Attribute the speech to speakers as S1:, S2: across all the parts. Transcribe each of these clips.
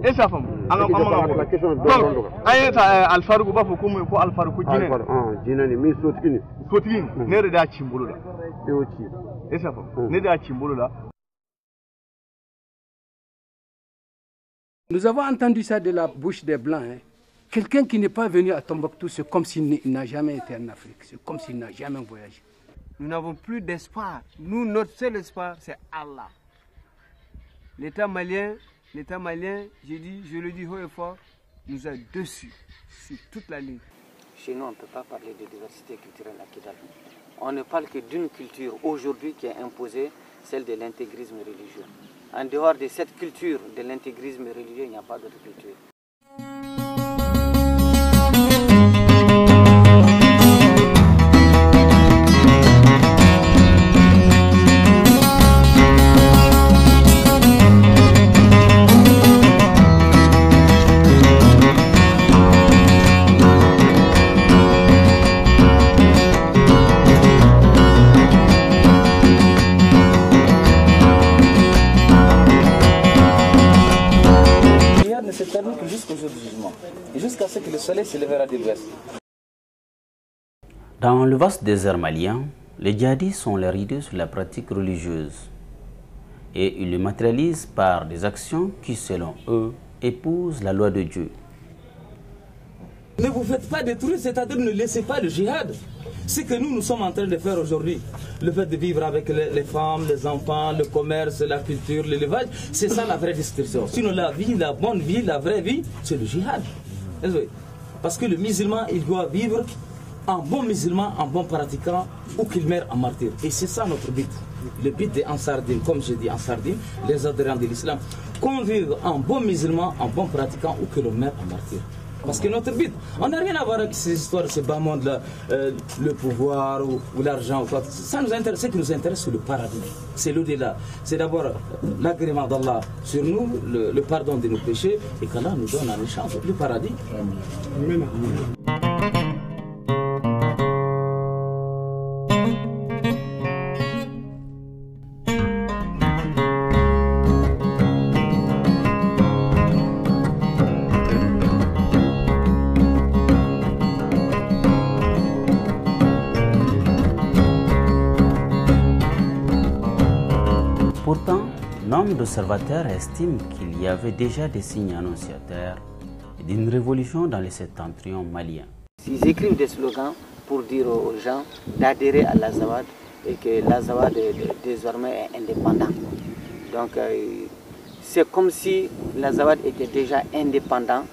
S1: Et ça femme.
S2: La question
S1: donc ayeta alfarugo ba fo ko mo ko alfarugo jine.
S2: Jine ni mi sotini.
S1: Sotini ne da cimbulu la.
S2: Eochi.
S1: Et ça femme. Ne da cimbulu la.
S3: Nous avons entendu ça de la bouche des Blancs. Hein. Quelqu'un qui n'est pas venu à Tombouctou, c'est comme s'il n'a jamais été en Afrique. C'est comme s'il n'a jamais voyagé.
S4: Nous n'avons plus d'espoir. Nous, notre seul espoir, c'est Allah. L'État malien, je le dis haut et fort, nous a dessus sur toute la ligne.
S5: Chez nous, on ne peut pas parler de diversité culturelle à Kidal. On ne parle que d'une culture aujourd'hui qui est imposée, celle de l'intégrisme religieux. En dehors de cette culture de l'intégrisme religieux, il n'y a pas d'autre culture.
S6: Jusqu'à ce que le soleil se lèvera de l'ouest.
S7: Dans le vaste désert malien, les djihadistes sont les leaders sur la pratique religieuse et ils le matérialisent par des actions qui, selon eux, épousent la loi de Dieu.
S6: Ne vous faites pas détruire, c'est-à-dire ne laissez pas le djihad. Ce que nous sommes en train de faire aujourd'hui, le fait de vivre avec les femmes, les enfants, le commerce, la culture, l'élevage, c'est ça la vraie description. Sinon la vie, la bonne vie, la vraie vie, c'est le djihad. Parce que le musulman, il doit vivre en bon musulman, en bon pratiquant, ou qu'il meure en martyr. Et c'est ça notre but. Le but des Ansardines, comme je dis Ansardines, les adhérents de l'islam, qu'on vive en bon musulman, en bon pratiquant, ou que l'on meure en martyr. Parce que notre but, on n'a rien à voir avec ces histoires, ce bas monde-là, le pouvoir ou l'argent. Ça nous intéresse, ce qui nous intéresse, c'est le paradis. C'est l'au-delà. C'est d'abord l'agrément d'Allah sur nous, le pardon de nos péchés, et qu'Allah nous donne en échange le paradis. Amen.
S7: Pourtant, nombre d'observateurs estiment qu'il y avait déjà des signes annonciateurs d'une révolution dans les septentrions maliens.
S5: Ils écrivent des slogans pour dire aux gens d'adhérer à l'Azawad et que l'Azawad désormais est indépendant. Donc c'est comme si l'Azawad était déjà indépendant,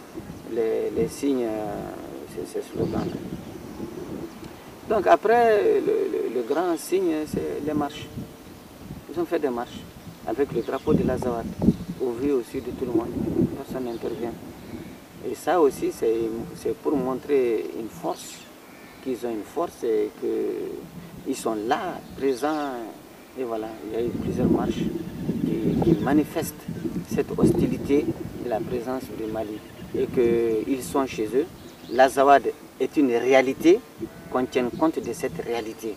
S5: les signes, ces slogans. Donc après, le grand signe, c'est les marches. Ils ont fait des marches avec le drapeau de l'Azawad, au vu aussi de tout le monde. Personne n'intervient. Et ça aussi, c'est pour montrer une force, qu'ils ont une force et qu'ils sont là, présents. Et voilà, il y a eu plusieurs marches qui manifestent cette hostilité de la présence du Mali. Et qu'ils sont chez eux. L'Azawad est une réalité, qu'on tienne compte de cette réalité.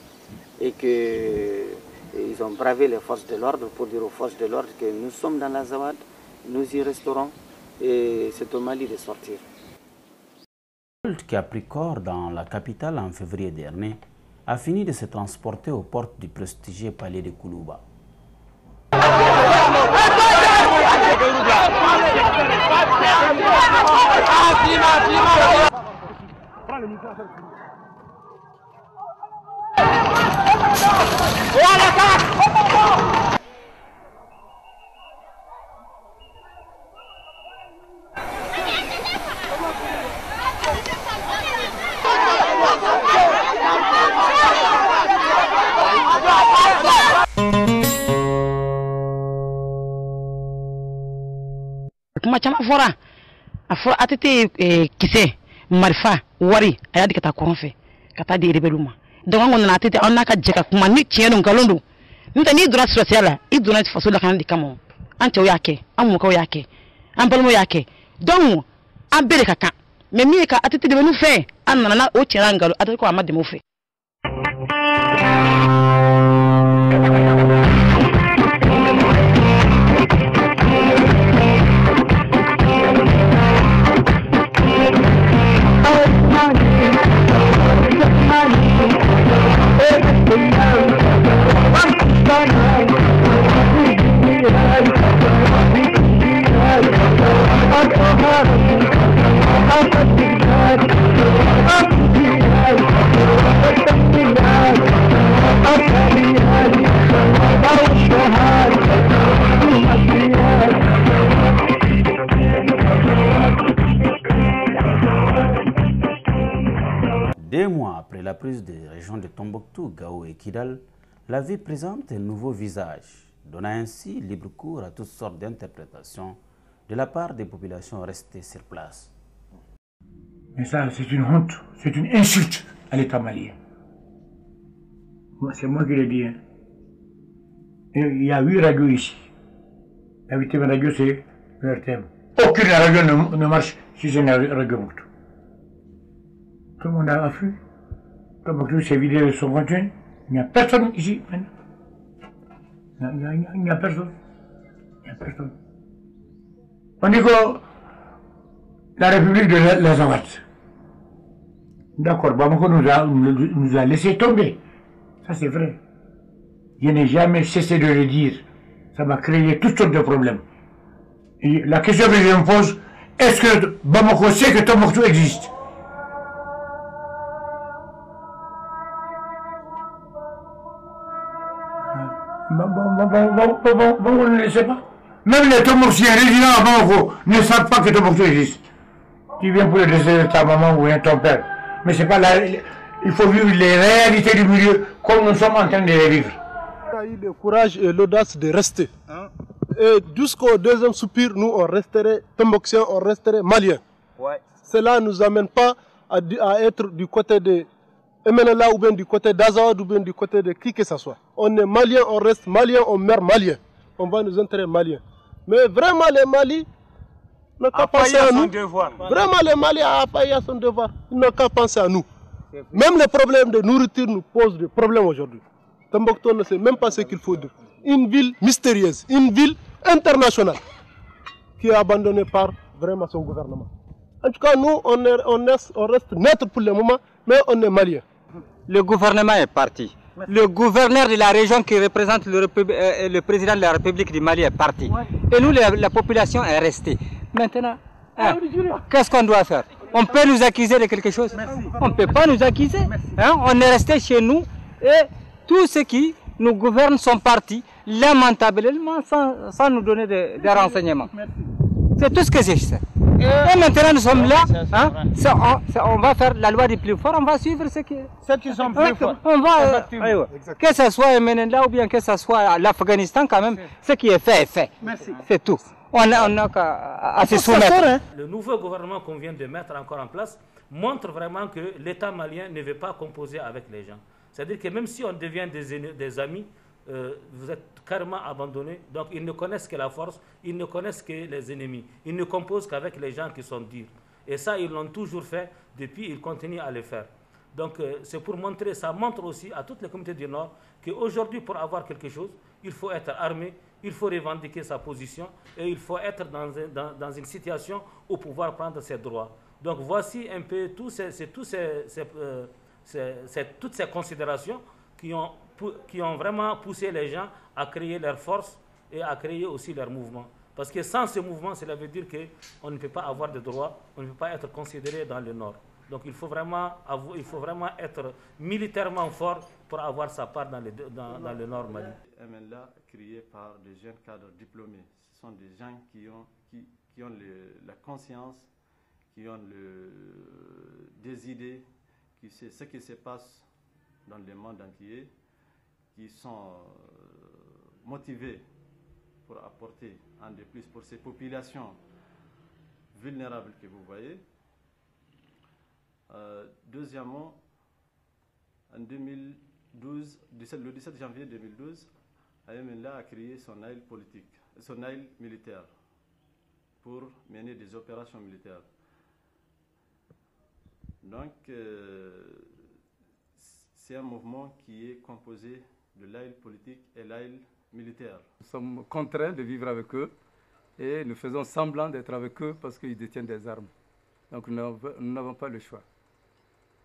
S5: Et qu'ils ont bravé les forces de l'ordre pour dire aux forces de l'ordre que nous sommes dans l'Azawad, nous y resterons. Et c'est au Mali de sortir.
S7: Le révolte qui a pris corps dans la capitale en février dernier a fini de se transporter aux portes du prestigieux palais de Koulouba.
S8: Kuma caman fɔra a fɔra ATT kisɛ marifa wari a y'a di ka taa kɔrɔn fɛ ka taa di rebelle ma donc an kɔni nana ATT an n'a ka jɛ ka kuma ni tiɲɛ don nkalon don n'o tɛ n'i donna sɔrɔsiya la i donna faso lakana de kama an cɛw y'a kɛ an mɔkɛw y'a kɛ an balimaw y'a kɛ donc an bɛɛ de ka kan mais min ye ka ATT dɛmɛ n'u fɛ an nana o tiɲɛ nkalon ATT ko a ma dɛmɛ u fɛ.
S7: 2 mois après la prise des régions de Tombouctou, Gao et Kidal, la ville présente un nouveau visage, donnant ainsi libre cours à toutes sortes d'interprétations de la part des populations restées sur place.
S9: Mais ça, c'est une honte, c'est une insulte à l'État malien. C'est moi qui l'ai dit. Hein. Il y a 8 radios ici. La 8e radio, c'est RTM. Aucune radio ne marche si c'est une radio Mouktou. Tout le monde a fui. Tombouctou s'est vidé de son contenu. Il n'y a personne ici maintenant. Il n'y a personne. Il n'y a personne. On dit que la République de l'Azawad. D'accord, Bamako nous a laissé tomber. Ça c'est vrai. Je n'ai jamais cessé de le dire. Ça m'a créé toutes sortes de problèmes. Et la question que je me pose, est-ce que Bamako sait que Tombouctou existe? On ne le sait pas. Même les Tombouctiens résidents à Bamako ne savent pas que Tombouctou existe. Tu viens pour le décès de ta maman ou bien ton père. Mais c'est pas là. Il faut vivre les réalités du milieu comme nous sommes en train de les vivre.
S10: On a eu le courage et l'audace de rester. Et jusqu'au deuxième soupir, nous on resterait Tombouctiens, on resterait Maliens. Ouais. Cela ne nous amène pas à être du côté de MNLA ou bien du côté d'Azawad ou bien du côté de qui que ce soit. On est Maliens, on reste Maliens, on meurt Maliens. On va nous enterrer Maliens. Mais vraiment les Mali n'ont qu'à penser à nous. Vraiment les Mali a failli à son devoir. Ils n'ont qu'à penser à nous. Même les problèmes de nourriture nous posent des problèmes aujourd'hui. Tombouctou ne sait même pas ce qu'il faut dire. Une ville mystérieuse, une ville internationale qui est abandonnée par vraiment son gouvernement. En tout cas, nous, on reste neutre pour le moment, mais on est Maliens.
S11: Le gouvernement est parti. Le gouverneur de la région qui représente le président de la République du Mali est parti. Et nous, la population est restée. Maintenant, hein, qu'est-ce qu'on doit faire? On peut nous accuser de quelque chose? On ne peut pas nous accuser. Hein? On est resté chez nous et tous ceux qui nous gouvernent sont partis lamentablement sans nous donner des renseignements. C'est tout ce que je sais. Et maintenant nous sommes là, hein? On va faire la loi du plus fort, on va suivre ceux qui sont plus forts. On va, que ce soit MNLA ou bien que ce soit l'Afghanistan quand même, ce qui est fait est fait. C'est tout. On n'a qu'à se soumettre.
S12: Le nouveau gouvernement qu'on vient de mettre encore en place montre vraiment que l'État malien ne veut pas composer avec les gens. C'est-à-dire que même si on devient des amis, vous êtes carrément abandonnés. Donc ils ne connaissent que la force, ils ne connaissent que les ennemis. Ils ne composent qu'avec les gens qui sont durs. Et ça, ils l'ont toujours fait, depuis ils continuent à le faire. Donc c'est pour montrer, ça montre aussi à toutes les communautés du Nord qu'aujourd'hui, pour avoir quelque chose, il faut être armé, il faut revendiquer sa position et il faut être dans une situation où pouvoir prendre ses droits. Donc voici un peu toutes ces considérations qui ont vraiment poussé les gens à créer leur force et à créer aussi leur mouvement. Parce que sans ce mouvement, cela veut dire qu'on ne peut pas avoir de droits, on ne peut pas être considéré dans le Nord. Donc il faut vraiment être militairement fort pour avoir sa part dans le Nord Mali.
S13: MNLA créé par des jeunes cadres diplômés. Ce sont des gens qui ont la conscience, qui ont des idées, qui savent ce qui se passe dans le monde entier, qui sont motivés pour apporter un de plus pour ces populations vulnérables que vous voyez. Deuxièmement, en 2012, le 17 janvier 2012, MNLA a créé son aile politique, son aile militaire pour mener des opérations militaires. Donc, c'est un mouvement qui est composé de l'aile politique et l'aile militaire.
S14: Nous sommes contraints de vivre avec eux et nous faisons semblant d'être avec eux parce qu'ils détiennent des armes. Donc nous n'avons pas le choix.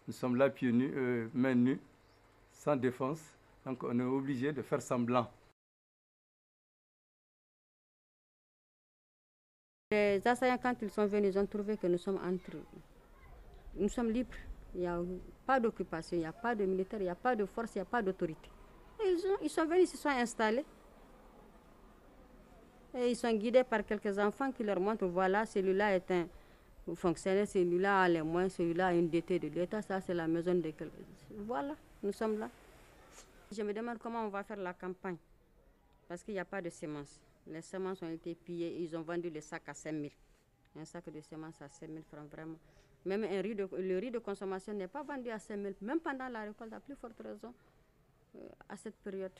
S14: Nous sommes là pieds nus, mains nues, sans défense. Donc on est obligé de faire semblant.
S15: Les assaillants, quand ils sont venus, ils ont trouvé que nous sommes entre eux. Nous sommes libres. Il n'y a pas d'occupation, il n'y a pas de militaire, il n'y a pas de force, il n'y a pas d'autorité. Ils sont venus, ils se sont installés. Et ils sont guidés par quelques enfants qui leur montrent, voilà, celui-là est fonctionnaire, celui-là a les moyens, celui-là a une DT de l'État, ça c'est la maison de quelqu'un. Voilà, nous sommes là. Je me demande comment on va faire la campagne, parce qu'il n'y a pas de semences. Les semences ont été pillées, ils ont vendu les sacs à 5 000. Un sac de semences à 5 000 francs, vraiment. Même le riz de consommation n'est pas vendu à 5 000, même pendant la récolte, à plus forte raison, à cette période.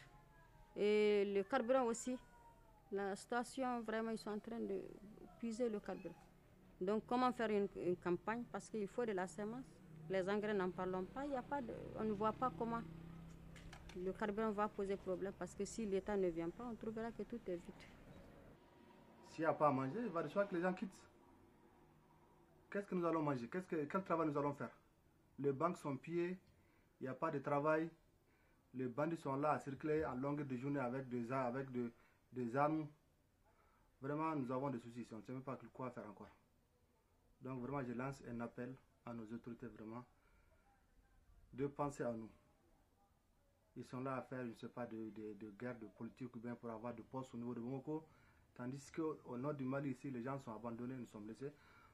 S15: Et le carburant aussi, la station, vraiment, ils sont en train de puiser le carburant. Donc, comment faire une campagne? Parce qu'il faut de la semence. Les engrais, n'en parlons pas. Il y a pas de, on ne voit pas comment le carburant va poser problème. Parce que si l'État ne vient pas, on trouvera que tout est vide.
S1: S'il n'y a pas à manger, il va de soi que les gens quittent. Qu'est-ce que nous allons manger? Quel travail nous allons faire? Les banques sont pillées, il n'y a pas de travail. Les bandits sont là à circuler en longueur de journée avec des armes. Vraiment, nous avons des soucis ici. On ne sait même pas quoi faire encore. Donc vraiment, je lance un appel à nos autorités vraiment de penser à nous. Ils sont là à faire, je ne sais pas, de guerre, de politique ou bien pour avoir de postes au niveau de Bamako. Tandis qu'au nord du Mali, ici, les gens sont abandonnés, nous sommes laissés.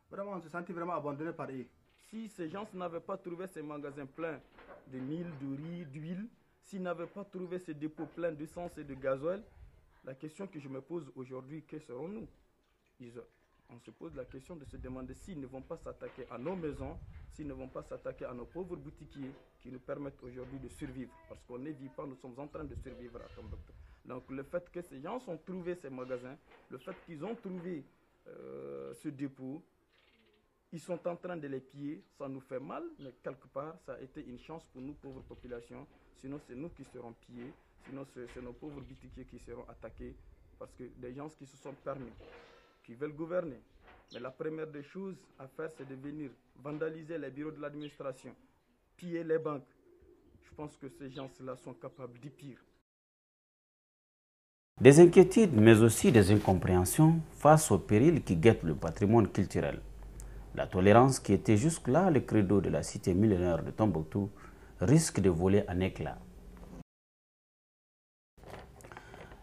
S1: Vraiment, on se sentit vraiment abandonnés par eux.
S16: Si ces gens n'avaient pas trouvé ces magasins pleins de mil, de riz, d'huile, s'ils n'avaient pas trouvé ces dépôts pleins d'essence et de gasoil, la question que je me pose aujourd'hui, que serons-nous? On se pose la question de se demander s'ils ne vont pas s'attaquer à nos maisons, s'ils ne vont pas s'attaquer à nos pauvres boutiquiers qui nous permettent aujourd'hui de survivre. Parce qu'on ne vit pas, nous sommes en train de survivre à Tombouctou. Donc le fait que ces gens ont trouvé ces magasins, le fait qu'ils ont trouvé ce dépôt, ils sont en train de les piller, ça nous fait mal, mais quelque part, ça a été une chance pour nous, pauvres populations. Sinon, c'est nous qui serons pillés, sinon c'est nos pauvres boutiquiers qui seront attaqués, parce que des gens qui se sont permis, qui veulent gouverner. Mais la première des choses à faire, c'est de venir vandaliser les bureaux de l'administration, piller les banques. Je pense que ces gens-là sont capables d'y pire.
S7: Des inquiétudes, mais aussi des incompréhensions face au péril qui guette le patrimoine culturel. La tolérance qui était jusque-là le credo de la cité millénaire de Tombouctou risque de voler en éclats.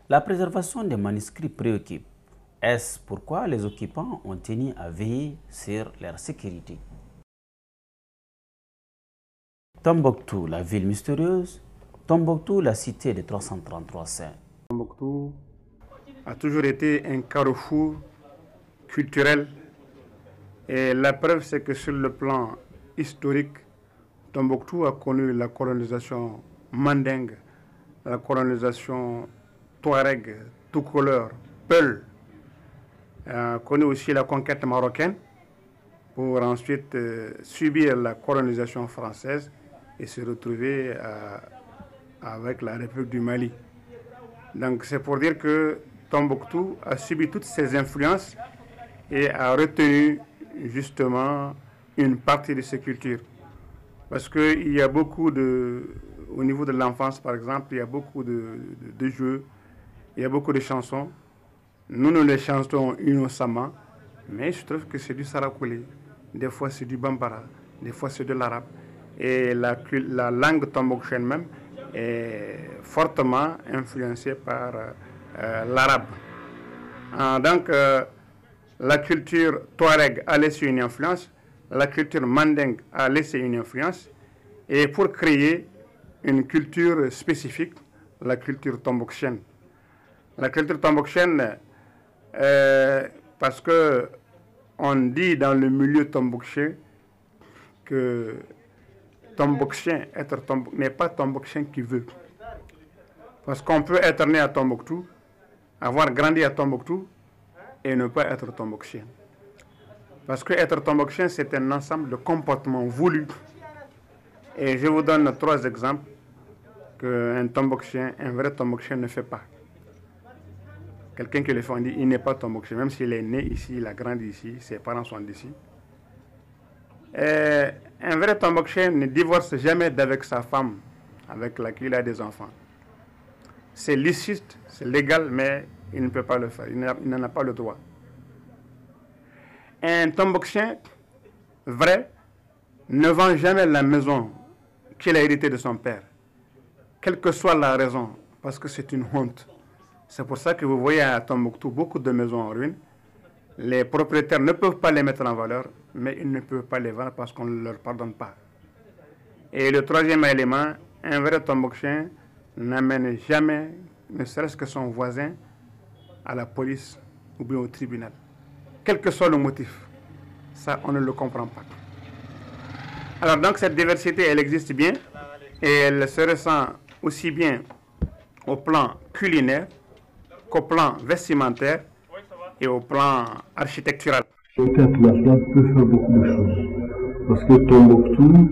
S7: La préservation des manuscrits préoccupe. Est-ce pourquoi les occupants ont tenu à veiller sur leur sécurité? Tombouctou, la ville mystérieuse. Tombouctou, la cité de 333 saints.
S17: Tombouctou a toujours été un carrefour culturel. Et la preuve, c'est que sur le plan historique, Tombouctou a connu la colonisation mandingue, la colonisation touareg, tout couleur, peul, a connu aussi la conquête marocaine pour ensuite subir la colonisation française et se retrouver avec la République du Mali. Donc c'est pour dire que Tombouctou a subi toutes ces influences et a retenu justement une partie de ces cultures. Parce qu'il y a beaucoup au niveau de l'enfance par exemple, il y a beaucoup de jeux, il y a beaucoup de chansons. Nous les chantons innocemment, mais je trouve que c'est du sarakoulé. Des fois c'est du bambara, des fois c'est de l'arabe. Et la langue tombouctienne même est fortement influencée par l'arabe. Donc la culture touareg a laissé une influence, la culture mandingue a laissé une influence, et pour créer une culture spécifique, la culture tombouctienne. La culture tombouctienne, parce que on dit dans le milieu tombouctien que tombouctien, n'est pas tombouctien qui veut. Parce qu'on peut être né à Tombouctou, avoir grandi à Tombouctou, et ne pas être tombouctien. Parce que être tombouctien, c'est un ensemble de comportements voulus. Et je vous donne 3 exemples qu'un tombouctien, un vrai tombouctien ne fait pas. Quelqu'un qui le fait, on dit, il n'est pas tombouctien, même s'il est né ici, il a grandi ici, ses parents sont d'ici. Un vrai tombouctien ne divorce jamais d'avec sa femme, avec laquelle il a des enfants. C'est licite, c'est légal, mais il ne peut pas le faire, il n'en a pas le droit. Un tombouctien vrai ne vend jamais la maison qu'il a héritée de son père, quelle que soit la raison, parce que c'est une honte. C'est pour ça que vous voyez à Tombouctou beaucoup de maisons en ruine, Les propriétaires ne peuvent pas les mettre en valeur, mais ils ne peuvent pas les vendre parce qu'on ne leur pardonne pas. Et le troisième élément, un vrai tomboktien n'amène jamais, ne serait-ce que son voisin, à la police ou bien au tribunal. Quel que soit le motif, ça on ne le comprend pas. Alors donc cette diversité, elle existe bien et elle se ressent aussi bien au plan culinaire qu'au plan vestimentaire et au plan architectural.
S18: La communauté internationale peut faire beaucoup de choses. Parce que Tombouctou,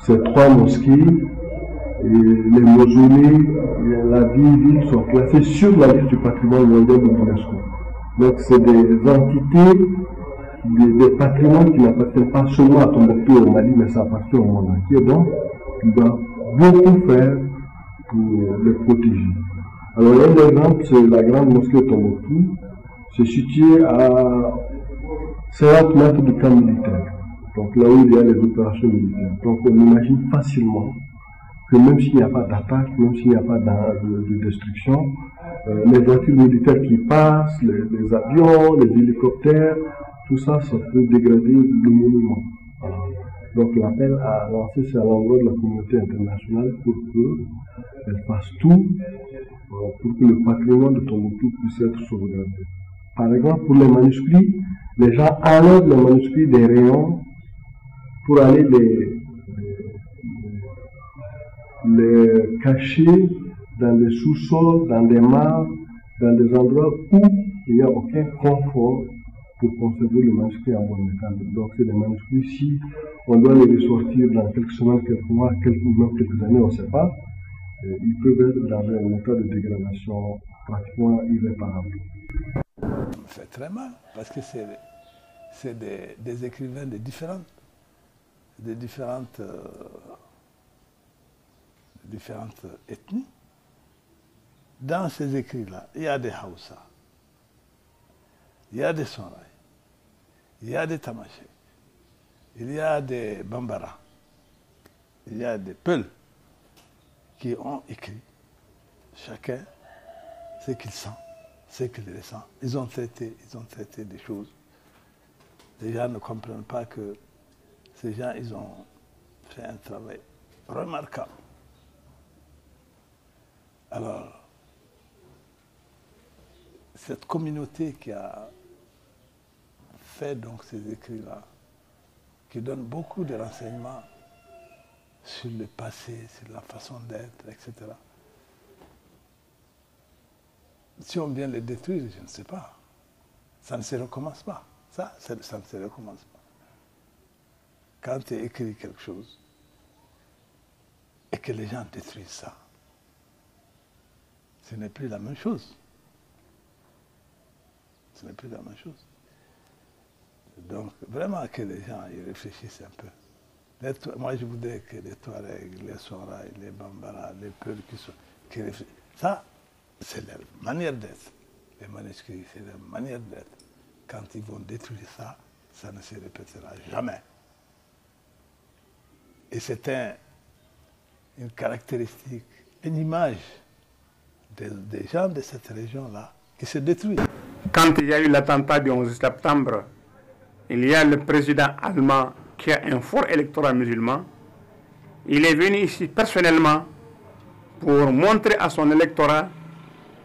S18: c'est 3 mosquées, et les mausolées, la ville sont classés sur la liste du patrimoine mondial de l'UNESCO. Donc c'est des entités, des patrimoines qui n'appartiennent pas seulement à Tombouctou au Mali, mais ça appartient au monde entier. Donc il doit beaucoup faire pour les protéger. Alors un exemple, c'est la grande mosquée de Tombouctou. C'est situé à 50 mètres du camp militaire, donc là où il y a les opérations militaires. Donc on imagine facilement que même s'il n'y a pas d'attaque, même s'il n'y a pas de destruction, les voitures militaires qui passent, les avions, les hélicoptères, tout ça, ça peut dégrader le monument. Donc l'appel à lancer, c'est à l'endroit de la communauté internationale pour qu'elle fasse tout pour que le patrimoine de Tombouctou puisse être sauvegardé. Par exemple, pour les manuscrits, les gens enlèvent les manuscrits des rayons pour aller les cacher dans des sous-sols, dans des mares, dans des endroits où il n'y a aucun confort pour conserver le manuscrit en bon état. Donc c'est des manuscrits, si on doit les ressortir dans quelques semaines, quelques mois, quelques années, on ne sait pas, ils peuvent être dans un état de dégradation pratiquement irréparable.
S19: Ça me fait très mal, parce que c'est des écrivains de différentes ethnies. Dans ces écrits-là, il y a des Hausa, il y a des Sonrai, il y a des Tamaché, il y a des Bambara, il y a des Peuls qui ont écrit, chacun ce qu'il sent, ce qu'il ressent. Ils ont traité des choses. Les gens ne comprennent pas que ces gens, ils ont fait un travail remarquable. Alors, cette communauté qui a fait donc ces écrits-là, qui donne beaucoup de renseignements sur le passé, sur la façon d'être, etc. Si on vient les détruire, je ne sais pas. Ça ne se recommence pas. Ça ne se recommence pas. Quand tu écris quelque chose et que les gens détruisent ça, ce n'est plus la même chose. Ce n'est plus la même chose. Donc, vraiment que les gens y réfléchissent un peu. Moi, je voudrais que les Touaregs, les Sonrai, les Bambara, les Peuls qui réfléchissent. Ça, c'est leur manière d'être. Les manuscrits, c'est leur manière d'être. Quand ils vont détruire ça, ça ne se répétera jamais. Et c'est une caractéristique, une image des gens de cette région-là qui se détruisent.
S17: Quand il y a eu l'attentat du 11 septembre, il y a le président allemand qui a un fort électorat musulman. Il est venu ici personnellement pour montrer à son électorat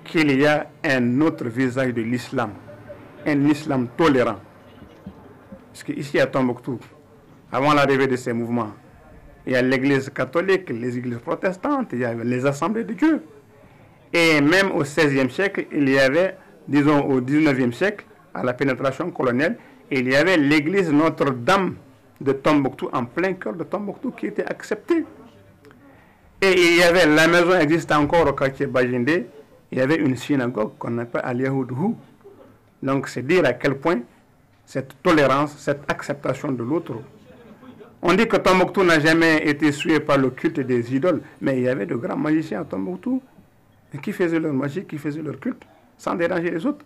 S17: qu'il y a un autre visage de l'islam, un islam tolérant. Parce qu'ici à Tombouctou, avant l'arrivée de ces mouvements, il y a l'église catholique, les églises protestantes, il y a les assemblées de Dieu. Et même au XVIe siècle, il y avait, disons au XIXe siècle, à la pénétration coloniale, il y avait l'église Notre-Dame de Tombouctou, en plein cœur de Tombouctou, qui était acceptée. Et il y avait, la maison existe encore au quartier Bajinde, il y avait une synagogue qu'on appelle Al-Yahoudhou. Donc c'est dire à quel point cette tolérance, cette acceptation de l'autre. On dit que Tombouctou n'a jamais été souillé par le culte des idoles, mais il y avait de grands magiciens à Tombouctou qui faisaient leur magie, qui faisaient leur culte, sans déranger les autres.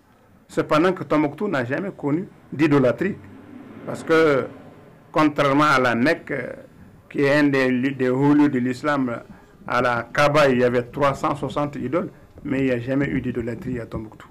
S17: Cependant que Tombouctou n'a jamais connu d'idolâtrie. Parce que, contrairement à la Mecque, qui est un des hauts lieux de l'islam, à la Kaaba, il y avait 360 idoles, mais il n'y a jamais eu d'idolâtrie à Tombouctou.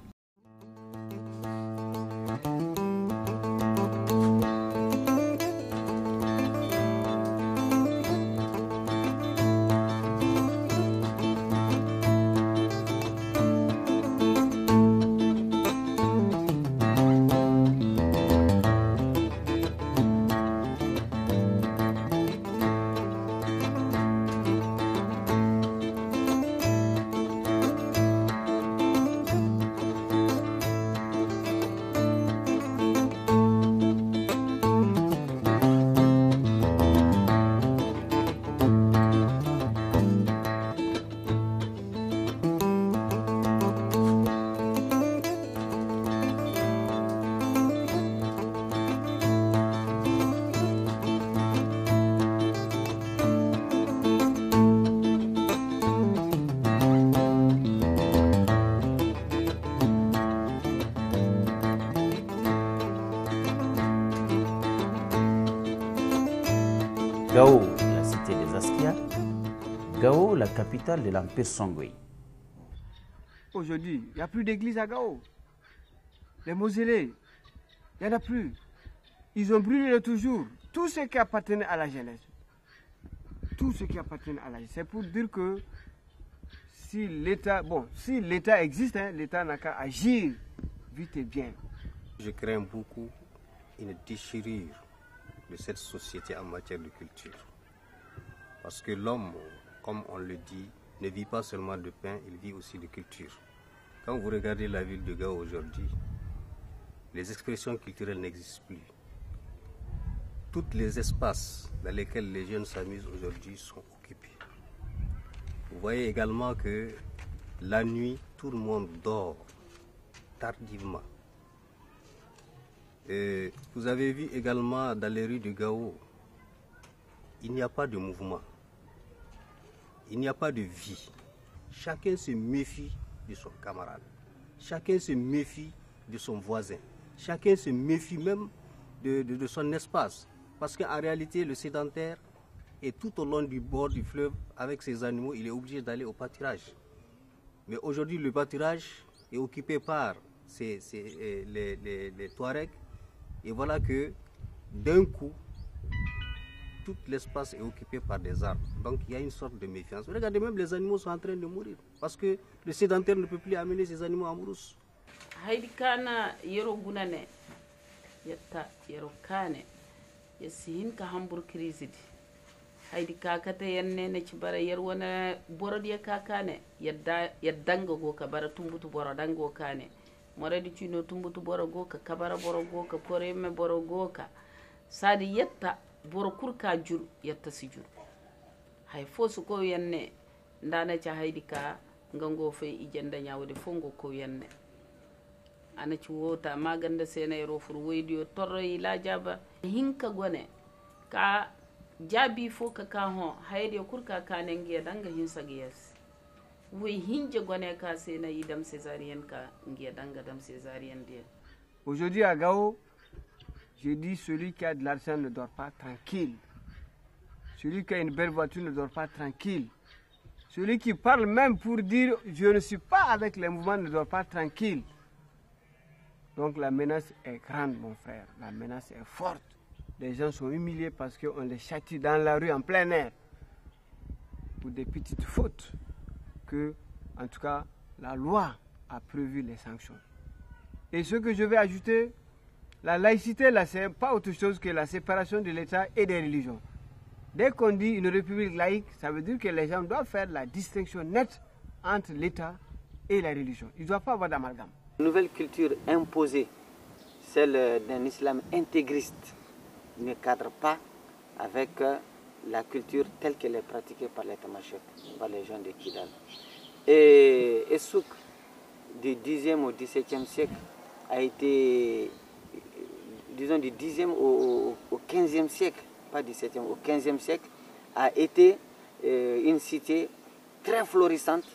S7: Gao, la cité des Askia. Gao, la capitale de l'empire Songwe.
S4: Aujourd'hui, il n'y a plus d'église à Gao. Les mausolées, il n'y en a plus. Ils ont brûlé de toujours tout ce qui appartenait à la jeunesse. Tout ce qui appartenait à la jeunesse. C'est pour dire que si l'État, si l'État existe, l'État n'a qu'à agir vite et bien.
S20: Je crains beaucoup une déchirure de cette société en matière de culture. Parce que l'homme, comme on le dit, ne vit pas seulement de pain, il vit aussi de culture. Quand vous regardez la ville de Gao aujourd'hui, les expressions culturelles n'existent plus. Tous les espaces dans lesquels les jeunes s'amusent aujourd'hui sont occupés. Vous voyez également que la nuit, tout le monde dort tardivement. Et vous avez vu également dans les rues de Gao, il n'y a pas de mouvement, il n'y a pas de vie. Chacun se méfie de son camarade, chacun se méfie de son voisin, chacun se méfie même de son espace. Parce qu'en réalité, le sédentaire est tout au long du bord du fleuve avec ses animaux, il est obligé d'aller au pâturage. Mais aujourd'hui, le pâturage est occupé par les Touaregs. Et voilà que d'un coup, tout l'espace est occupé par des arbres. Donc il y a une sorte de méfiance. Regardez, même les animaux sont en train de mourir. Parce que le sédentaire ne peut plus amener ses animaux en brousse.
S21: Yasihin ka hambur krizidi haydi kakata yanne ne ci bara yar wana borod ya kakane yaddanga go ka bara tumbutu boro dango kane moradi cino tumbutu boro go ka kabara boro go ka poreme boro go ka sadi yetta boro kurka jur yetta si jur hay fosu ko yanne ndana ci haydi ka ngango fe ijenda nyawde fongo ko yanne ana ci wota maganda sena yero fur weydiyo torro ila jaba hinka gone ka jabi fo ka ho hayde kurka kanenge danga hinsa giyas we hinje gone ka sena idam césarienne ka ngiya danga dam césarienne dia.
S4: Aujourd'hui à Gao, je dis celui qui a de l'argent ne dort pas tranquille. Celui qui a une belle voiture ne dort pas tranquille. Celui qui parle même pour dire je ne suis pas avec les mouvements ne dort pas tranquille. Donc la menace est grande, mon frère. La menace est forte. Les gens sont humiliés parce qu'on les châtie dans la rue en plein air pour des petites fautes que, en tout cas, la loi a prévu les sanctions. Et ce que je vais ajouter, la laïcité, là, c'est pas autre chose que la séparation de l'État et des religions. Dès qu'on dit une république laïque, ça veut dire que les gens doivent faire la distinction nette entre l'État et la religion. Ils ne doivent pas avoir d'amalgame.
S5: La nouvelle culture imposée, celle d'un islam intégriste, ne cadre pas avec la culture telle qu'elle est pratiquée par les Tamashek, par les gens de Kidal. Et Essouk, du 10e au 17e siècle, a été, disons, du 10e au 15e siècle, pas 17e, au 15e siècle, a été une cité très florissante.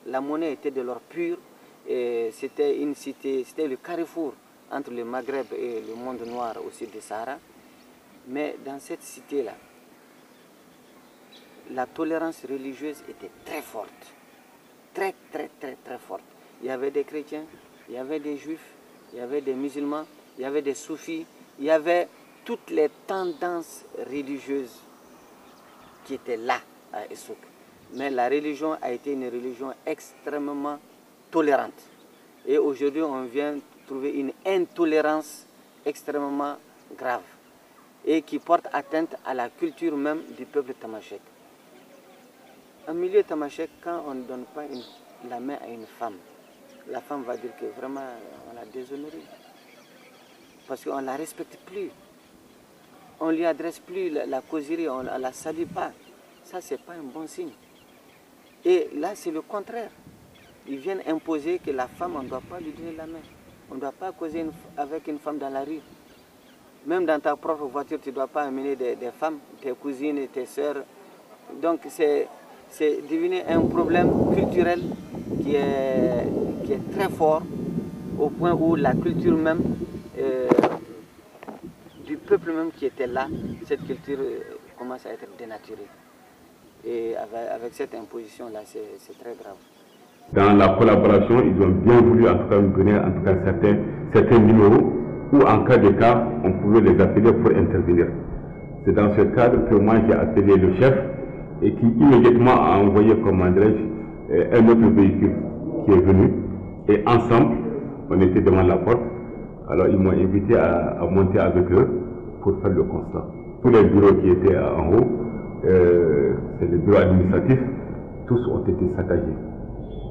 S5: La monnaie était de l'or pur. C'était une cité, c'était le carrefour entre le Maghreb et le monde noir au sud du Sahara. Mais dans cette cité-là, la tolérance religieuse était très forte. Très, très, très, très forte. Il y avait des chrétiens, il y avait des juifs, il y avait des musulmans, il y avait des soufis, il y avait toutes les tendances religieuses qui étaient là à Essouk. Mais la religion a été une religion extrêmement tolérante. Et aujourd'hui, on vient trouver une intolérance extrêmement grave et qui porte atteinte à la culture même du peuple tamashek. En milieu tamashek, quand on ne donne pas la main à une femme, la femme va dire que vraiment on l'a déshonorée. Parce qu'on ne la respecte plus. On ne lui adresse plus la causerie, on ne la salue pas. Ça, ce n'est pas un bon signe. Et là, c'est le contraire. Ils viennent imposer que la femme, on ne doit pas lui donner la main. On ne doit pas causer avec une femme dans la rue. Même dans ta propre voiture, tu ne dois pas amener des femmes, tes cousines, tes soeurs. Donc c'est devenu un problème culturel qui est très fort, au point où la culture même, du peuple même qui était là, cette culture commence à être dénaturé. Et avec cette imposition-là, c'est très grave.
S2: Dans la collaboration, ils ont bien voulu en tout cas nous donner en tout cas certains numéros où en cas de cas, on pouvait les appeler pour intervenir. C'est dans ce cadre que moi j'ai appelé le chef et qui immédiatement a envoyé, comment dirais-je, un autre véhicule qui est venu. Et ensemble, on était devant la porte. Alors ils m'ont invité à monter avec eux pour faire le constat. Tous les bureaux qui étaient en haut, c'est le bureau administratif, tous ont été saccagés.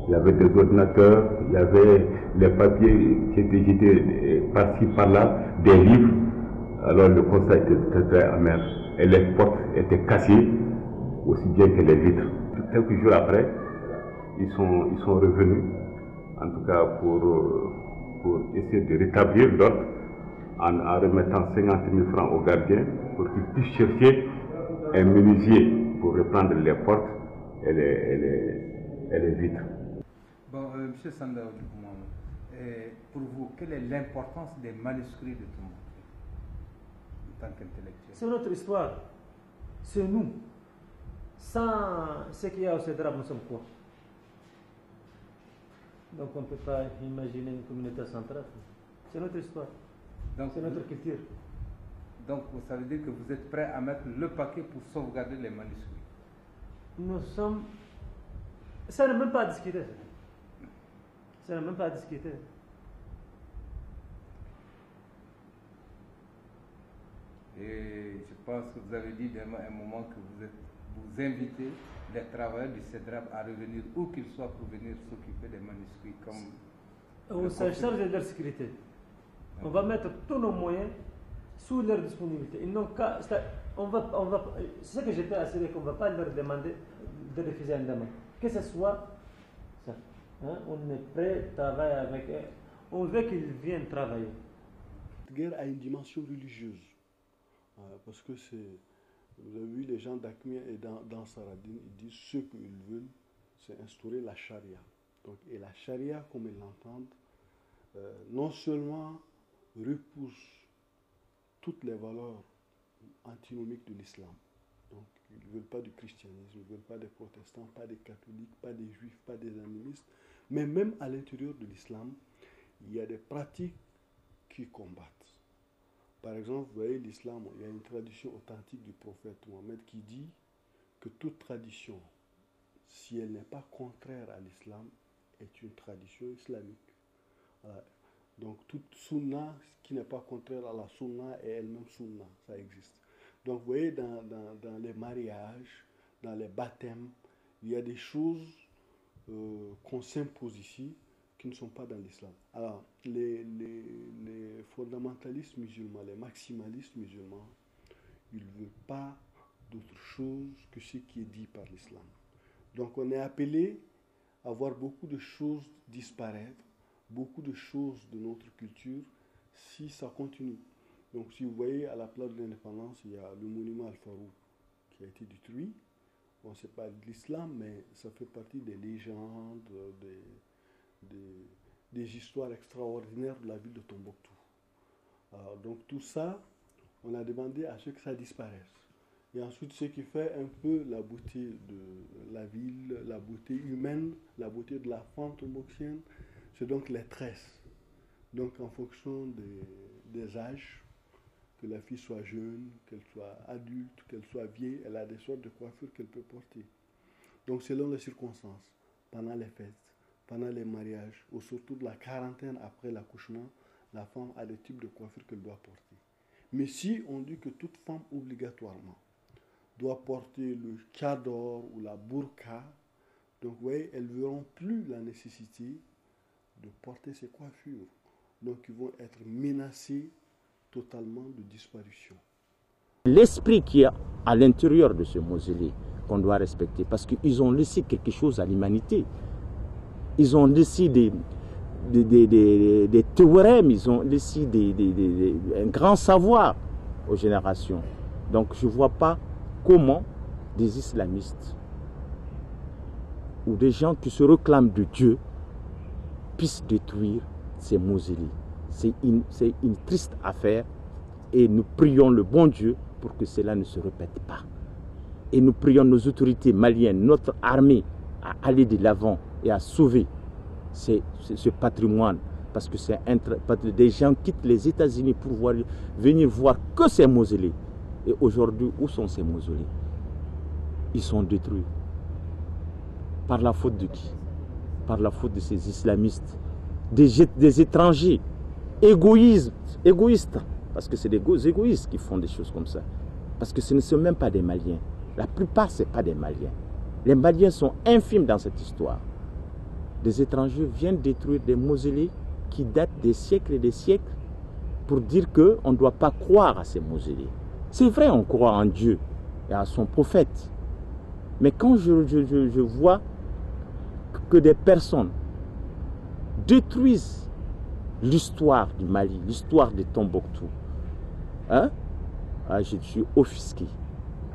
S2: Il y avait des ordinateurs, il y avait les papiers qui étaient jetés par-ci, par-là, des livres. Alors le constat était très, très amer. Et les portes étaient cassées, aussi bien que les vitres. Quelques jours après, ils sont revenus, en tout cas pour essayer de rétablir l'ordre, en remettant 50 000 francs aux gardiens pour qu'ils puissent chercher un menuisier pour reprendre les portes et les vitres.
S22: Bon, M. Sanda, pour vous, quelle est l'importance des manuscrits de Tombouctou en tant qu'intellectuel?
S12: C'est notre histoire, c'est nous. Sans ce qu'il y a au CEDRAP, nous sommes quoi? Donc on ne peut pas imaginer une communauté centrale. C'est notre histoire, c'est notre culture.
S22: Donc ça veut dire que vous êtes prêt à mettre le paquet pour sauvegarder les manuscrits?
S12: Nous sommes... Ça n'est même pas à discuter. Ça n'est même pas à discuter.
S22: Et je pense que vous avez dit à un moment que vous invitez les travailleurs du CEDRAP à revenir où qu'ils soient pour venir s'occuper des manuscrits comme...
S12: On s'en charge de leur sécurité. On va mettre tous nos moyens sous leur disponibilité. Ils n'ont qu'à... C'est ce que je peux assurer qu'on ne va pas leur demander de refuser un demande. Que ce soit ça. Hein? On est prêt à travailler avec eux. On veut qu'ils viennent travailler.
S18: Cette guerre a une dimension religieuse. Parce que c'est... Vous avez vu les gens d'Akmia et dans Saradine, ils disent ce qu'ils veulent, c'est instaurer la charia. Donc, et la charia, comme ils l'entendent, non seulement repousse toutes les valeurs antinomiques de l'islam. Donc, ils ne veulent pas du christianisme, ils ne veulent pas des protestants, pas des catholiques, pas des juifs, pas des animistes. Mais même à l'intérieur de l'islam, il y a des pratiques qui combattent. Par exemple, vous voyez l'islam, il y a une tradition authentique du prophète Mohammed qui dit que toute tradition, si elle n'est pas contraire à l'islam, est une tradition islamique. Voilà. Donc toute sunna qui n'est pas contraire à la sunna est elle-même sunna, ça existe. Donc vous voyez dans les mariages, dans les baptêmes, il y a des choses qu'on s'impose ici qui ne sont pas dans l'islam. Alors, les fondamentalistes musulmans, les maximalistes musulmans, ils ne veulent pas d'autre chose que ce qui est dit par l'islam. Donc, on est appelé à voir beaucoup de choses disparaître, beaucoup de choses de notre culture, si ça continue. Donc, si vous voyez, à la place de l'indépendance, il y a le monument Al-Farouk qui a été détruit. Bon, ce n'est pas de l'islam, mais ça fait partie des légendes, des histoires extraordinaires de la ville de Tombouctou. Alors, donc tout ça, on a demandé à ce que ça disparaisse. Et ensuite, ce qui fait un peu la beauté de la ville, la beauté humaine, la beauté de la femme tombouctienne, c'est donc les tresses. Donc en fonction des âges, que la fille soit jeune, qu'elle soit adulte, qu'elle soit vieille, elle a des sortes de coiffures qu'elle peut porter. Donc selon les circonstances, pendant les fêtes, pendant les mariages, ou surtout de la quarantaine après l'accouchement, la femme a des types de coiffures qu'elle doit porter. Mais si on dit que toute femme obligatoirement doit porter le chador ou la burqa, donc vous voyez, elles ne verront plus la nécessité de porter ces coiffures. Donc ils vont être menacées totalement de disparition.
S23: L'esprit qu'il y a à l'intérieur de ce mausolée qu'on doit respecter, parce qu'ils ont laissé quelque chose à l'humanité. Ils ont laissé des théorèmes, ils ont laissé un grand savoir aux générations. Donc je ne vois pas comment des islamistes ou des gens qui se réclament de Dieu puissent détruire ces mausolées. C'est une triste affaire et nous prions le bon Dieu pour que cela ne se répète pas. Et nous prions nos autorités maliennes, notre armée, à aller de l'avant et à sauver ce patrimoine. Parce que des gens quittent les États-Unis pour venir voir que ces mausolées. Et aujourd'hui, où sont ces mausolées? Ils sont détruits. Par la faute de qui? Par la faute de ces islamistes, des étrangers, égoïstes. Parce que c'est des égoïstes qui font des choses comme ça. Parce que ce ne sont même pas des Maliens. La plupart, ce n'est pas des Maliens. Les Maliens sont infimes dans cette histoire. Des étrangers viennent détruire des mausolées qui datent des siècles et des siècles pour dire qu'on ne doit pas croire à ces mausolées. C'est vrai, on croit en Dieu et à son prophète. Mais quand je vois que des personnes détruisent l'histoire du Mali, l'histoire de Tombouctou, je suis offusqué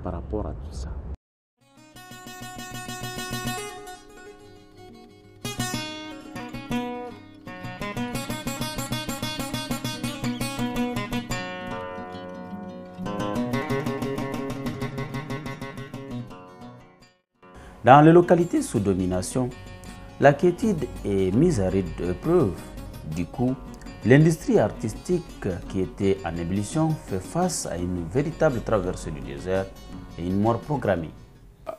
S23: par rapport à tout ça.
S7: Dans les localités sous domination, la quiétude est mise à rude épreuve. Du coup, l'industrie artistique qui était en ébullition fait face à une véritable traversée du désert et une mort programmée.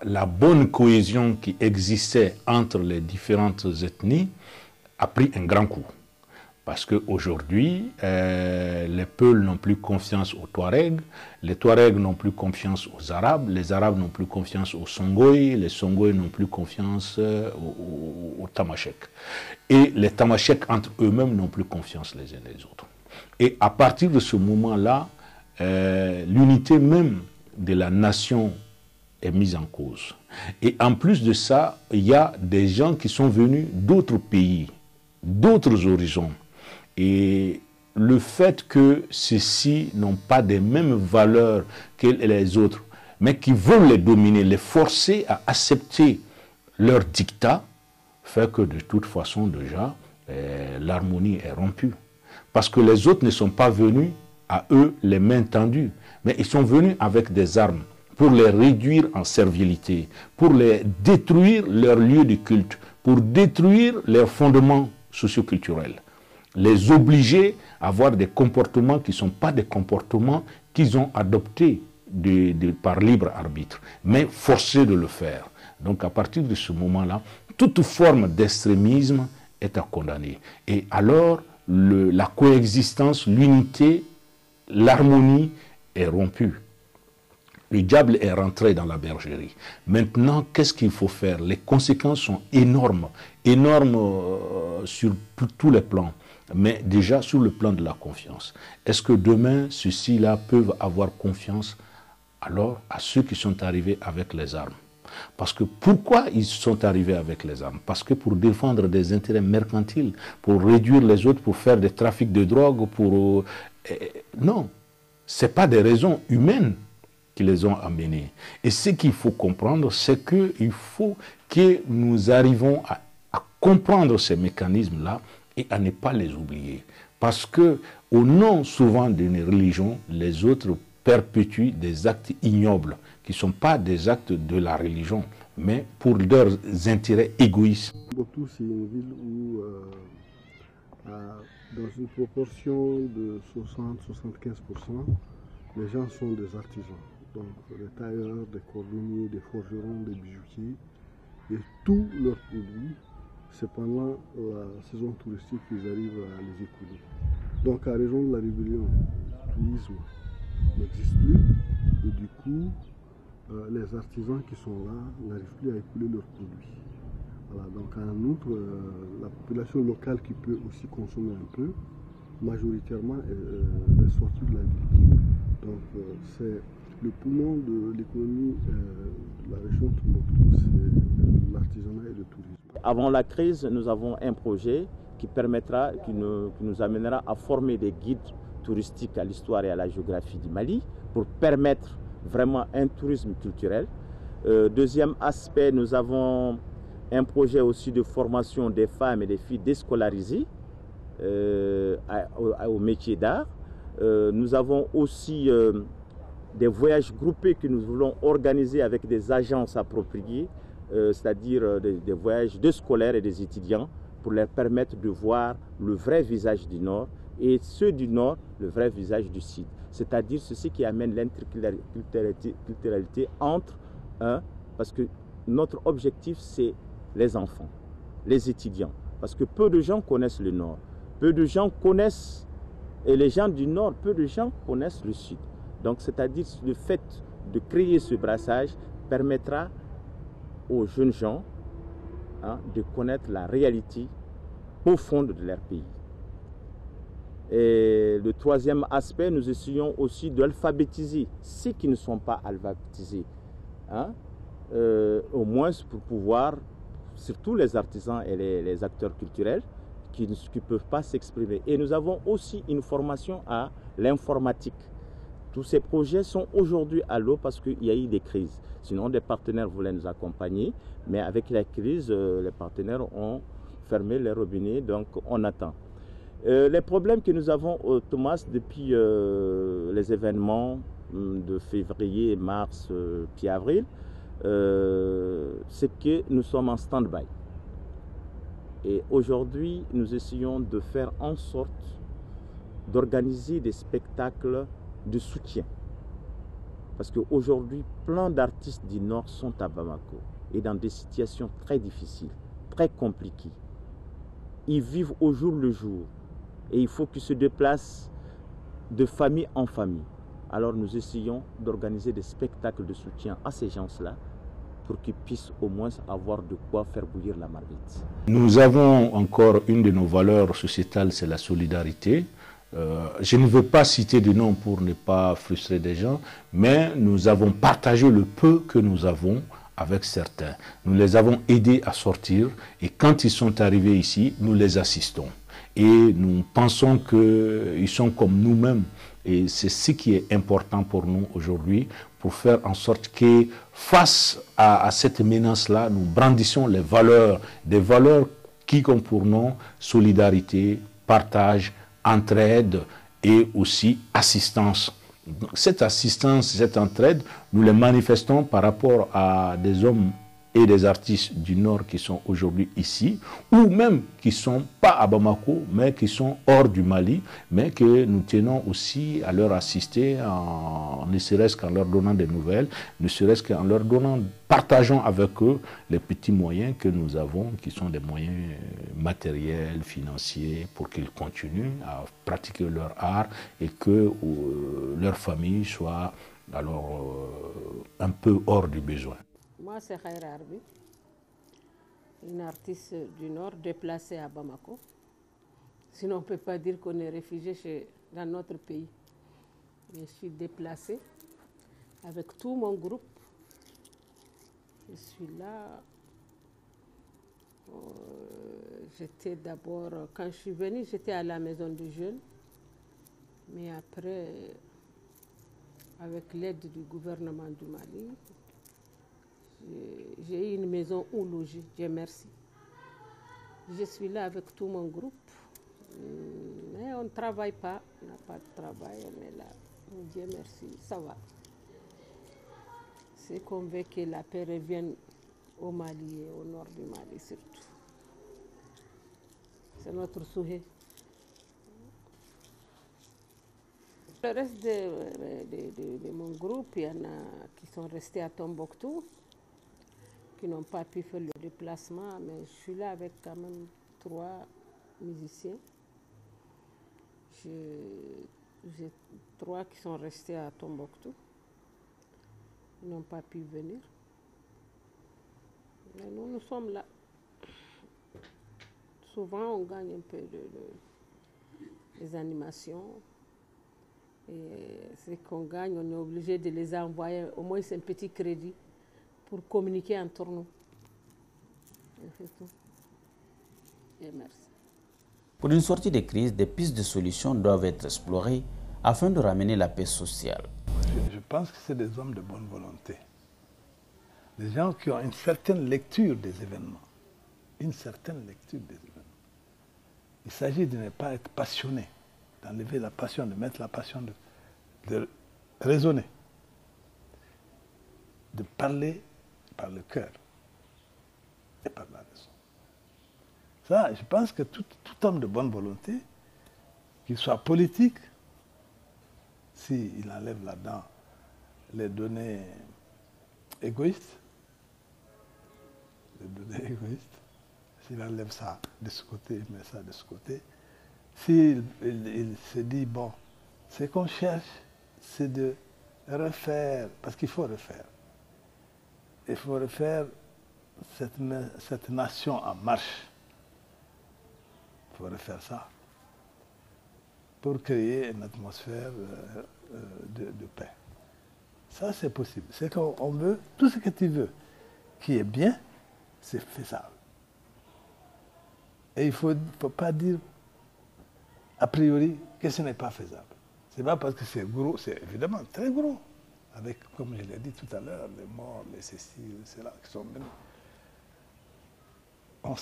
S3: La bonne cohésion qui existait entre les différentes ethnies a pris un grand coup. Parce qu'aujourd'hui, les Peuls n'ont plus confiance aux Touaregs, les Touaregs n'ont plus confiance aux Arabes, les Arabes n'ont plus confiance aux Songhoi, les Songhoi n'ont plus confiance aux Tamashek. Et les Tamashek entre eux-mêmes n'ont plus confiance les uns les autres. Et à partir de ce moment-là, l'unité même de la nation est mise en cause. Et en plus de ça, il y a des gens qui sont venus d'autres pays, d'autres horizons. Et le fait que ceux-ci n'ont pas les mêmes valeurs que les autres, mais qui veulent les dominer, les forcer à accepter leur dictat, fait que de toute façon déjà, l'harmonie est rompue. Parce que les autres ne sont pas venus à eux les mains tendues, mais ils sont venus avec des armes pour les réduire en servilité, pour les détruire leurs lieux de culte, pour détruire leurs fondements socioculturels, les obliger à avoir des comportements qui ne sont pas des comportements qu'ils ont adoptés par libre arbitre, mais forcés de le faire. Donc à partir de ce moment-là, toute forme d'extrémisme est à condamner. Et alors, la coexistence, l'unité, l'harmonie est rompue. Le diable est rentré dans la bergerie. Maintenant, qu'est-ce qu'il faut faire? Les conséquences sont énormes, sur tous les plans. Mais déjà sur le plan de la confiance. Est-ce que demain, ceux-ci-là peuvent avoir confiance alors à ceux qui sont arrivés avec les armes? Parce que pourquoi ils sont arrivés avec les armes? Parce que pour défendre des intérêts mercantiles, pour réduire les autres, pour faire des trafics de drogue, non, ce n'est pas des raisons humaines qui les ont amenés. Et ce qu'il faut comprendre, c'est qu'il faut que nous arrivions à comprendre ces mécanismes-là et à ne pas les oublier. Parce que, au nom souvent d'une religion, les autres perpétuent des actes ignobles, qui ne sont pas des actes de la religion, mais pour leurs intérêts égoïstes.
S18: Tombouctou, c'est une ville où, dans une proportion de 60-75%, les gens sont des artisans. Donc, des tailleurs, des cordonniers, des forgerons, des bijoutiers, et tous leurs produits, c'est pendant la saison touristique qu'ils arrivent à les écouler. Donc à raison de la rébellion, le tourisme n'existe plus et du coup les artisans qui sont là n'arrivent plus à écouler leurs produits. Voilà, donc en outre, la population locale qui peut aussi consommer un peu, majoritairement est sortie de la ville. Donc c'est le poumon de l'économie de la région de Tombouctou, c'est l'artisanat et le tourisme.
S23: Avant la crise, nous avons un projet qui nous amènera à former des guides touristiques à l'histoire et à la géographie du Mali pour permettre vraiment un tourisme culturel. Deuxième aspect, nous avons un projet aussi de formation des femmes et des filles déscolarisées au métier d'art. Nous avons aussi des voyages groupés que nous voulons organiser avec des agences appropriées, c'est-à-dire des voyages de scolaires et des étudiants, pour leur permettre de voir le vrai visage du Nord et ceux du Nord, le vrai visage du Sud. C'est-à-dire ceci qui amène l'interculturalité entre parce que notre objectif, c'est les enfants, les étudiants. Parce que peu de gens connaissent le Nord, peu de gens connaissent, et les gens du Nord, peu de gens connaissent le Sud. Donc, c'est-à-dire le fait de créer ce brassage permettra aux jeunes gens de connaître la réalité profonde de leur pays. Et le troisième aspect, nous essayons aussi d'alphabétiser ceux qui ne sont pas alphabétisés. Au moins pour pouvoir, surtout les artisans et les acteurs culturels, qui ne peuvent pas s'exprimer. Et nous avons aussi une formation à l'informatique. Tous ces projets sont aujourd'hui à l'eau parce qu'il y a eu des crises. Sinon, des partenaires voulaient nous accompagner, mais avec la crise, les partenaires ont fermé les robinets, donc on attend. Les problèmes que nous avons, Thomas, depuis les événements de février, mars, puis avril, c'est que nous sommes en stand-by. Et aujourd'hui, nous essayons de faire en sorte d'organiser des spectacles de soutien. Parce qu'aujourd'hui, plein d'artistes du Nord sont à Bamako et dans des situations très difficiles, très compliquées. Ils vivent au jour le jour et il faut qu'ils se déplacent de famille en famille. Alors nous essayons d'organiser des spectacles de soutien à ces gens-là pour qu'ils puissent au moins avoir de quoi faire bouillir la marmite.
S3: Nous avons encore une de nos valeurs sociétales, c'est la solidarité. Je ne veux pas citer de nom pour ne pas frustrer des gens, mais nous avons partagé le peu que nous avons avec certains. Nous les avons aidés à sortir et quand ils sont arrivés ici, nous les assistons. Et nous pensons qu'ils sont comme nous-mêmes. Et c'est ce qui est important pour nous aujourd'hui, pour faire en sorte que face à cette menace-là, nous brandissons les valeurs, des valeurs qui ont pour nom solidarité, partage, entraide et aussi assistance. Cette assistance, cette entraide, nous les manifestons par rapport à des hommes et des artistes du Nord qui sont aujourd'hui ici, ou même qui ne sont pas à Bamako, mais qui sont hors du Mali, mais que nous tenons aussi à leur assister, ne serait-ce qu'en leur donnant des nouvelles, ne serait-ce qu'en leur donnant, partageons avec eux les petits moyens que nous avons, qui sont des moyens matériels, financiers, pour qu'ils continuent à pratiquer leur art et que leur famille soit alors un peu hors du besoin.
S6: Moi, c'est Khaira Arbi, une artiste du Nord déplacée à Bamako. Sinon, on ne peut pas dire qu'on est réfugié dans notre pays. Je suis déplacée avec tout mon groupe. Je suis là. J'étais d'abord, quand je suis venue, j'étais à la maison de jeunes. Mais après, avec l'aide du gouvernement du Mali, j'ai eu une maison où loger, Dieu merci. Je suis là avec tout mon groupe, mais on ne travaille pas, on n'a pas de travail, on est là. Dieu merci, ça va. C'est qu'on veut que la paix revienne au Mali et au nord du Mali surtout. C'est notre souhait. Le reste de mon groupe, il y en a qui sont restés à Tombouctou, qui n'ont pas pu faire le déplacement, mais je suis là avec quand même 3 musiciens. J'ai 3 qui sont restés à Tombouctou. Ils n'ont pas pu venir. Mais nous sommes là. Souvent, on gagne un peu des animations. Et ce qu'on gagne, on est obligé de les envoyer, au moins c'est un petit crédit, pour communiquer entre nous. C'est tout. Et merci.
S7: Pour une sortie de crise, des pistes de solutions doivent être explorées afin de ramener la paix sociale.
S19: Je pense que c'est des hommes de bonne volonté. Des gens qui ont une certaine lecture des événements. Une certaine lecture des événements. Il s'agit de ne pas être passionné, d'enlever la passion, de mettre la passion, de raisonner. de parler par le cœur et par la raison. Ça, je pense que tout homme de bonne volonté, qu'il soit politique, s'il enlève là-dedans les données égoïstes, s'il enlève ça de ce côté, il met ça de ce côté, s'il se dit, bon, ce qu'on cherche, c'est de refaire, parce qu'il faut refaire. Il faut refaire cette nation en marche. Il faut refaire ça pour créer une atmosphère de paix. Ça, c'est possible. C'est qu'on veut, tout ce que tu veux qui est bien, c'est faisable. Et il ne faut pas dire a priori que ce n'est pas faisable. Ce n'est pas parce que c'est gros, c'est évidemment très gros. Avec, comme je l'ai dit tout à l'heure, les morts, les ceci, ceux-là qui sont venus. On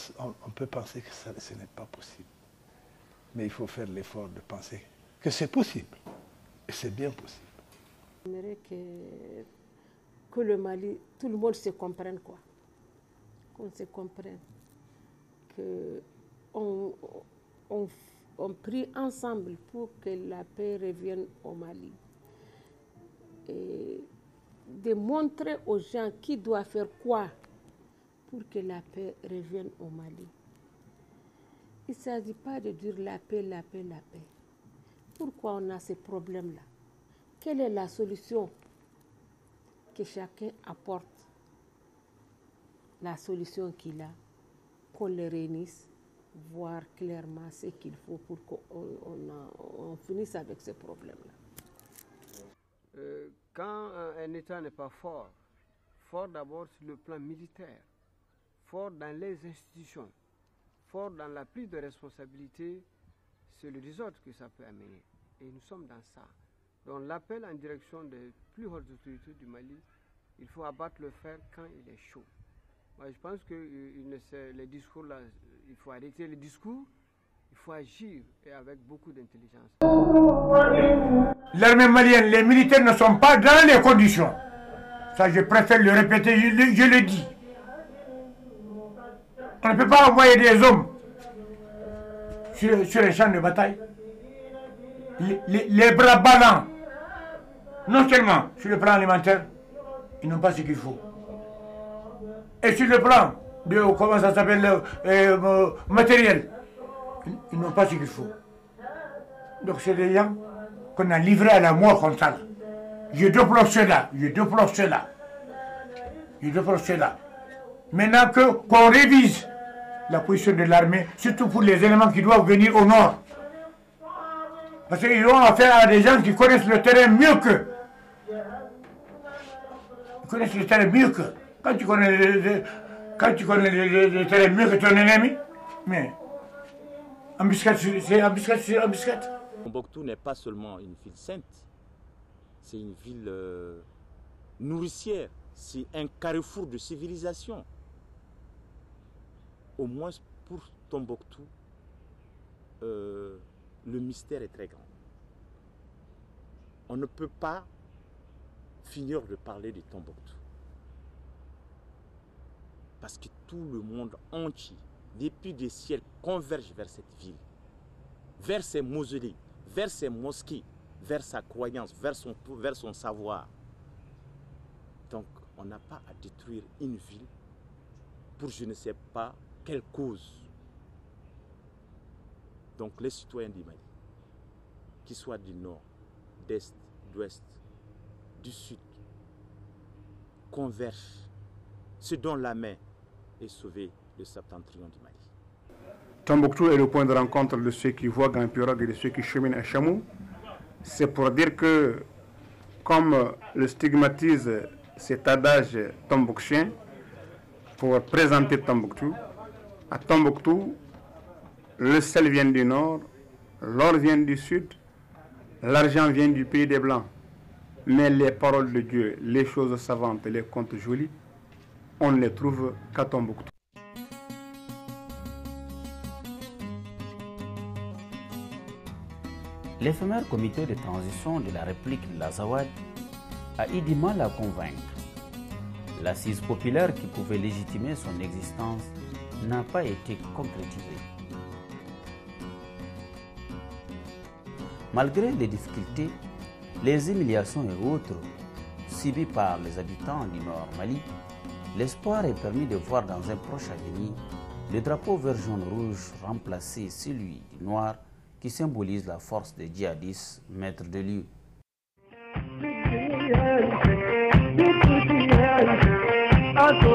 S19: peut penser que ce n'est pas possible. Mais il faut faire l'effort de penser que c'est possible. Et c'est bien possible.
S6: J'aimerais que le Mali, tout le monde se comprenne, quoi. Qu'on se comprenne. On prie ensemble pour que la paix revienne au Mali. Et de montrer aux gens qui doit faire quoi pour que la paix revienne au Mali. Il ne s'agit pas de dire la paix, la paix, la paix. Pourquoi on a ces problèmes-là? Quelle est la solution que chacun apporte? La solution qu'il a, qu'on les réunisse, voir clairement ce qu'il faut pour qu'on finisse avec ce problème-là.
S4: Quand un État n'est pas fort, fort d'abord sur le plan militaire, fort dans les institutions, fort dans la prise de responsabilité, c'est le désordre que ça peut amener. Et nous sommes dans ça. Donc l'appel en direction des plus hautes autorités du Mali, il faut abattre le fer quand il est chaud. Moi, je pense que les discours là, il faut arrêter les discours, il faut agir et avec beaucoup d'intelligence.
S8: L'armée malienne, les militaires ne sont pas dans les conditions. Ça, je préfère le répéter, je le dis. On ne peut pas envoyer des hommes sur les champs de bataille. Les bras ballants, non seulement sur le plan alimentaire, ils n'ont pas ce qu'il faut. Et sur le plan de, comment ça s'appelle, matériel, ils n'ont pas ce qu'il faut. Donc c'est des gens qu'on a livrés à la mort comme ça. Je déplore cela, je déplore cela. Je déplore cela. Maintenant qu'on révise la position de l'armée, surtout pour les éléments qui doivent venir au nord. Parce qu'ils ont affaire à des gens qui connaissent le terrain mieux qu'eux. Ils connaissent le terrain mieux qu'eux. Quand tu connais le terrain mieux que ton ennemi, mais embuscade, c'est embuscade sur embuscade.
S23: Tombouctou n'est pas seulement une ville sainte, c'est une ville nourricière, c'est un carrefour de civilisation. Au moins pour Tombouctou, le mystère est très grand. On ne peut pas finir de parler de Tombouctou. Parce que tout le monde entier, depuis des siècles, converge vers cette ville, vers ses mausolées, vers ses mosquées, vers sa croyance, vers son savoir. Donc, on n'a pas à détruire une ville pour je ne sais pas quelle cause. Donc, les citoyens du Mali, qu'ils soient du nord, d'est, d'ouest, du sud, convergent, se donnent la main et sauver le septentrion du Mali.
S17: Tombouctou est le point de rencontre de ceux qui voguent en pirogue et de ceux qui cheminent à chameau. C'est pour dire que, comme le stigmatise cet adage tombouctien, pour présenter Tombouctou, à Tombouctou, le sel vient du nord, l'or vient du sud, l'argent vient du pays des Blancs. Mais les paroles de Dieu, les choses savantes, les contes jolis, on ne les trouve qu'à Tombouctou.
S7: L'éphémère comité de transition de la République de l'Azawad a eu du mal à convaincre. L'assise populaire qui pouvait légitimer son existence n'a pas été concrétisée. Malgré les difficultés, les humiliations et autres subies par les habitants du Nord Mali, l'espoir est permis de voir dans un proche avenir le drapeau vert jaune rouge remplacer celui du noir qui symbolise la force des djihadistes maîtres de lieu.
S9: Afan